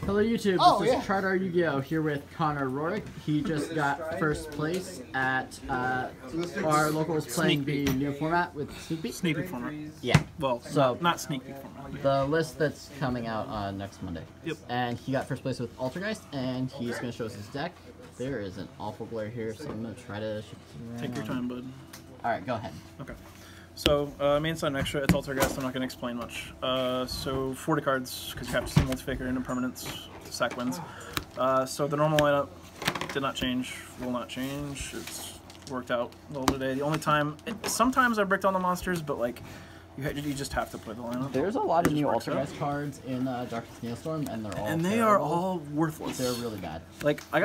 Hello YouTube, Oh, this yeah. is ChardarYuGiOh here with Connor Rorick. He just got first place at our locals playing the new format with Sneak Peek. Sneak peek format. Yeah. Well, So not sneak peek format. the list that's coming out on next Monday. Yep. And he got first place with Altergeist, and he's going to show us his deck. There is an awful glare here, so I'm going to try to... Take your time, bud. Alright, go ahead. Okay. So, main side and extra, it's Altergeist, I'm not going to explain much. So, 40 cards, because you have to see multi-faker and impermanence to sack wins. So, the normal lineup did not change, will not change. It's worked out well today. The only time, sometimes I bricked on the monsters, but like, you just have to play the lineup. There's a lot of new Altergeist cards in Darkest Neostorm, and they're all they are all worthless. They're really bad. Like, I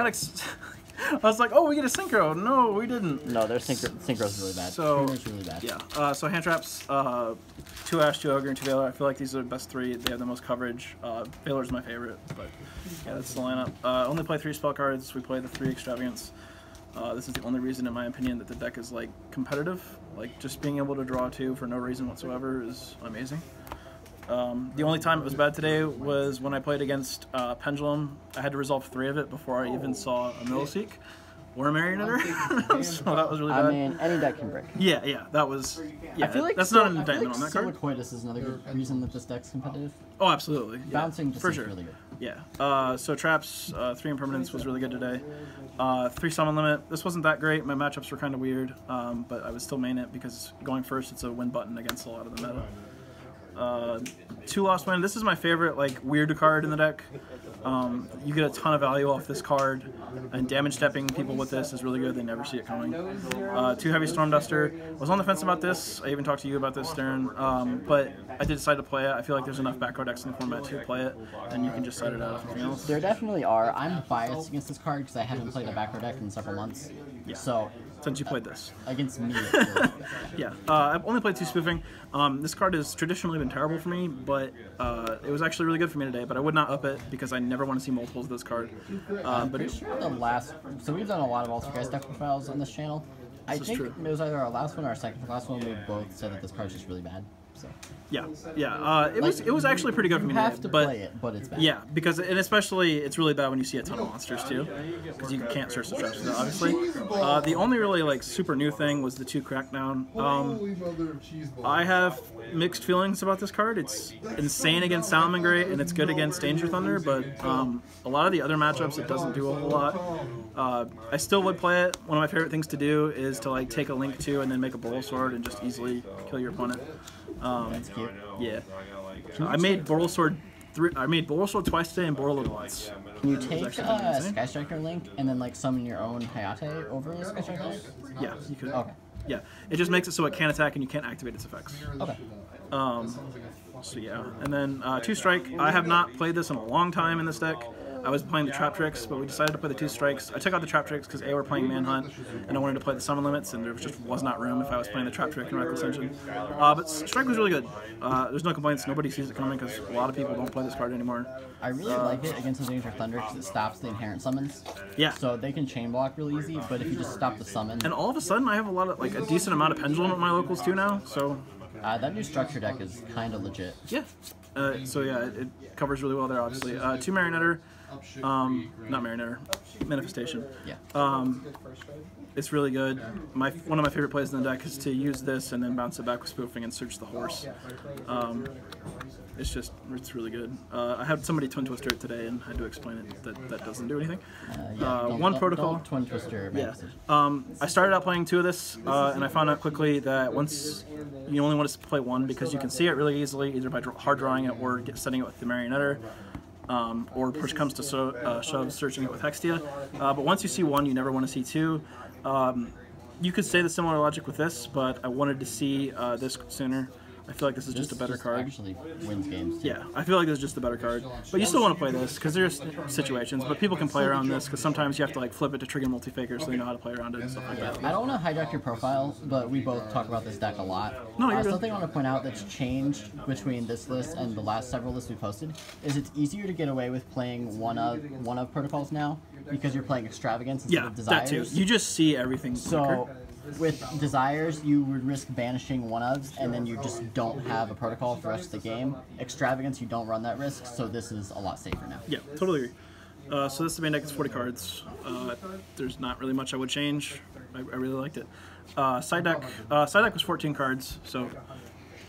was like, oh, we get a synchro. No, we didn't. No, their synchro's really bad. So, Tuner's really bad. Yeah. So hand traps, 2 Ash, 2 Ogre, and 2 Veiler. I feel like these are the best 3. They have the most coverage. Veiler's my favorite, but yeah, that's the lineup. Only play 3 spell cards. We play the 3 Extravagance. This is the only reason, in my opinion, that the deck is like competitive. Like just being able to draw 2 for no reason whatsoever is amazing. The only time it was bad today was when I played against Pendulum. I had to resolve 3 of it before I even saw a Milliseek or a Marionetter. So that was really bad. I mean, any deck can break. Yeah, that was... Yeah, I feel like that's not an indictment on that card. Silicoitus is another good reason that this deck's competitive. Oh, absolutely. Yeah, Bouncing just for is sure. really good. Yeah. So traps, 3 impermanence was really good today. 3 summon limit. This wasn't that great. My matchups were kind of weird, but I would still main it because going first, it's a win button against a lot of the meta. 2 lost win. This is my favorite like weird card in the deck. You get a ton of value off this card, and damage stepping people with this is really good. They never see it coming. 2 heavy storm duster. I was on the fence about this. I even talked to you about this, Darren. But I did decide to play it. I feel like there's enough background decks in the format to play it, and you can just side it out with something else. There definitely are. I'm biased against this card because I haven't played a background deck in several months. Yeah. So since you played this. Against me, it's really yeah. I've only played 2 spoofing. This card has traditionally been terrible for me, but it was actually really good for me today. But I would not up it because I never want to see multiples of this card. But pretty sure the last. So we've done a lot of Altergeist deck profiles on this channel. I think it was either our last one or our second to last one. We both said that this card's just really bad. So. Yeah. It was actually pretty good for me. You have to but, play it, but it's bad. Yeah, because and especially it's really bad when you see a ton of monsters too, because you can't search the traps with it, obviously. The only really like super new thing was the 2 crackdown. I have mixed feelings about this card. It's insane against Salamangreat and it's good against Danger Thunder, but a lot of the other matchups it doesn't do a whole lot. I still would play it. One of my favorite things to do is to like take a Link 2 and then make a Bowl Sword and just easily kill your opponent. That's cute. Yeah. I made Boral Sword twice today and Boral once. Can you take Sky Striker Link and then like summon your own Hayate over Sky Striker Link? Yeah, you could. Okay. Yeah, it just makes it so it can't attack and you can't activate its effects. Okay. So yeah, and then 2 strike. I have not played this in a long time in this deck. I was playing the Trap Tricks, but we decided to play the 2 strikes. I took out the Trap Tricks because we're playing Manhunt, and I wanted to play the summon limits, and there just was not room if I was playing the Trap Trick and Reckless Engine. But Strike was really good. There's no complaints. Nobody sees it coming because a lot of people don't play this card anymore. I really like it against the Danger Thunder because it stops the inherent summons. Yeah. So they can chain block really easy, but if you just stop the summon... And all of a sudden, I have a decent amount of Pendulum at my locals too now, so... that new structure deck is kind of legit. Yeah. So yeah, it covers really well there, obviously. 2 Marionetter. Not Marionetter. Manifestation. Yeah. It's really good. One of my favorite plays in the deck is to use this and then bounce it back with spoofing and search the horse. It's really good. I had somebody Twin Twister it today and had to explain it that doesn't do anything. One protocol. Don't Twin Twister. Yeah. I started out playing 2 of this, and I found out quickly that once you only want to play 1 because you can see it really easily, either by hard drawing it or setting it with the Marionetter. Or push comes to shove, searching it with Hextia. But once you see 1, you never want to see 2. You could say the similar logic with this, but I wanted to see this sooner. I feel like this is just a better card. Actually wins games too. Yeah, I feel like this is just a better card. But you still want to play this because there's situations, but people can play around this because sometimes you have to like flip it to trigger multi-faker so you know how to play around it and stuff like that. I don't want to hijack your profile, but we both talk about this deck a lot. No, you're good. Something I want to point out that's changed between this list and the last several lists we posted is it's easier to get away with playing one of protocols now because you're playing Extravagance instead of Desires. That too. You just see everything quicker. So with Desires, you would risk banishing one of, and then you just don't have a protocol for the rest of the game. Extravagance, you don't run that risk, so this is a lot safer now. Yeah, totally agree. So this is the main deck. It's 40 cards. There's not really much I would change. I really liked it. Side deck was 14 cards, so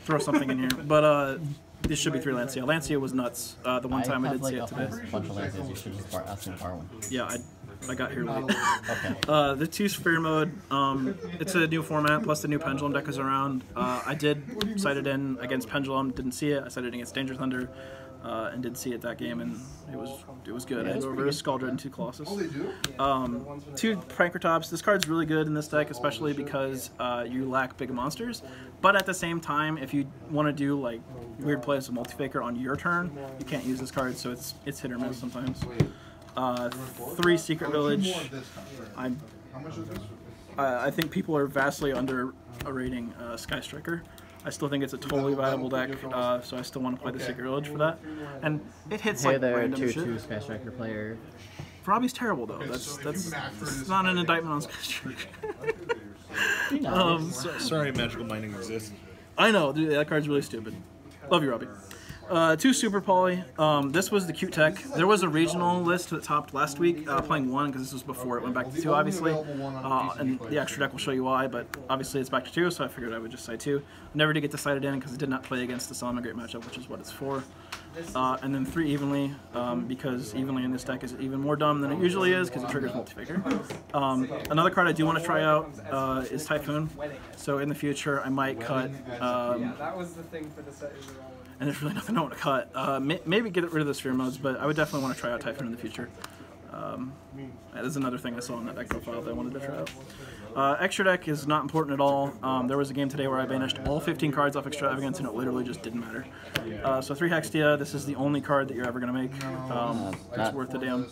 throw something in here. But this should be 3 Lancia. Lancia was nuts. The one time I did see it today. A bunch of Lancias. You should just ask me to borrow one. Yeah, I got here late. Okay. The 2 Sphere mode, it's a new format, plus the new Pendulum deck is around. I did cite it in against Pendulum, didn't see it. I cited it against Danger Thunder, and did see it that game, and it was good. I had over a Scaldred and 2 Colossus. 2 Prankertops. This card's really good in this deck, especially because you lack big monsters. But at the same time, if you want to do like weird plays with Multifaker on your turn, you can't use this card, so it's hit or miss sometimes. 3 Secret Village. I think people are vastly underrating Sky Striker. I still think it's a totally viable deck, so I still want to play the Secret Village for that. And it hits like random shit. 2/2 Sky Striker player. Robbie's terrible though. That's not an indictment on Sky Striker. Sorry, magical mining exists. I know, dude, that card's really stupid. Love you, Robbie. 2 Super Poly. This was the cute tech. There was a regional list that topped last week, playing 1 because this was before it went back to 2, obviously. And the extra deck will show you why, but obviously it's back to 2, so I figured I would just cite 2. Never did get decided in because it did not play against the Solomon Great matchup, which is what it's for. And then 3 Evenly, because Evenly in this deck is even more dumb than it usually is because it triggers Multifaker. Another card I do want to try out is Typhoon. So in the future, I might cut. That was the thing for the set. And there's really nothing I want to cut. Maybe get rid of the Sphere modes, but I would definitely want to try out Typhoon in the future. That is another thing I saw in that deck profile that I wanted to try out. Extra deck is not important at all. There was a game today where I banished all 15 cards off Extravagance, and it literally just didn't matter. So 3 Hextia, this is the only card that you're ever going to make. It's worth the damn.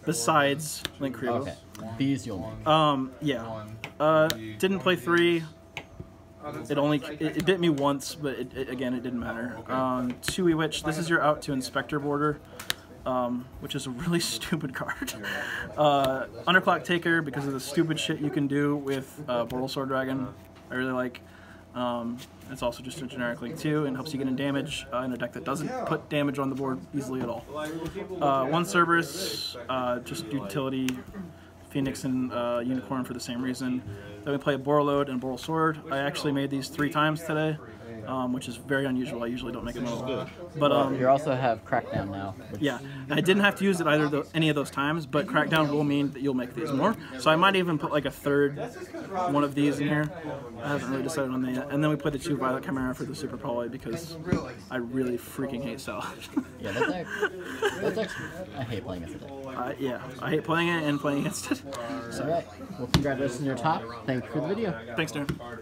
Besides Link Crevo. Okay. These you'll make. Yeah. Didn't play 3. It bit me once, but again, it didn't matter. 2 Ewitch, this is your out to Inspector border, which is a really stupid card. Underclock Taker, because of the stupid shit you can do with Bortle Sword Dragon, I really like. It's also just a generic Link 2 and helps you get in damage in a deck that doesn't put damage on the board easily at all. 1 Cerberus, just utility. Phoenix and Unicorn for the same reason. Then we play a Borreload and Boral Sword. I actually made these 3 times today, which is very unusual. I usually don't make it all. But you also have Crackdown now. Yeah, and I didn't have to use it any of those times, but Crackdown will mean that you'll make these more. So I might even put like a 3rd one of these in here. I haven't really decided on that yet. And then we play the 2 Violet Chimera for the Super Poly because I really freaking hate Salad. Yeah, that deck, I hate playing against it. Yeah, I hate playing it and playing against it. So, alright, well, congratulations on your top. Thank you for the video. Thanks, Darren.